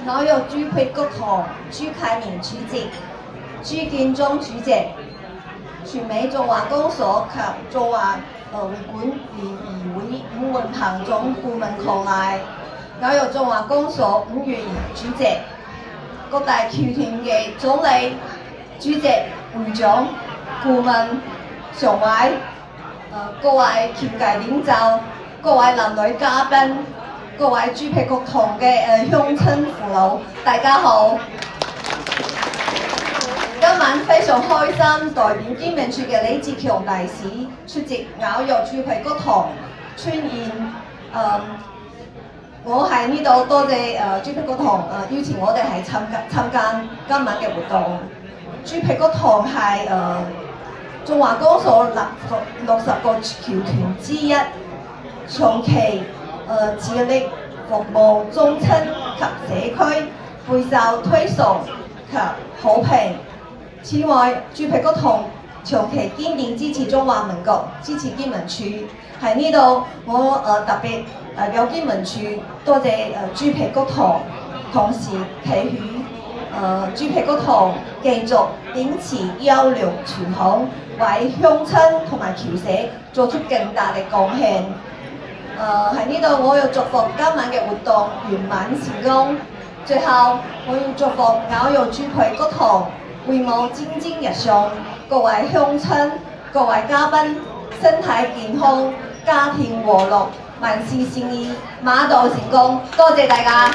我有朱佩谷堂、朱啟明主席、朱建忠主席、全美中華公所及中華會館聯誼會伍雲鵬總顧問伉儷，我有中華公所伍元主席、各大僑團嘅總理、主席、會長、顧問、常委，各位僑界領袖、各位男女嘉賓、各位朱佩谷堂嘅鄉親父老，大家好！今晚非常開心，代表經民處嘅李志強大使出席咬肉朱佩谷堂春宴。我喺呢度多謝朱佩谷堂邀請我哋係參加今晚嘅活動。朱佩谷堂係中華公所60個僑團之一，長期致力服務宗親及社區，備受推崇及好評。此外，朱佩谷堂長期堅定支持中華民國，支持經民處。喺呢度，我特別有經民處多謝朱佩谷堂，同時期許朱佩谷堂繼續秉持優良傳統，為鄉親同埋僑社作出更大嘅貢獻。喺呢度，我要祝福今晚嘅活動圓滿成功。最後，我要祝福咬肉朱佩谷堂會務蒸蒸日上，各位鄉親、各位嘉賓身體健康，家庭和樂，萬事勝意，馬到成功。多謝大家。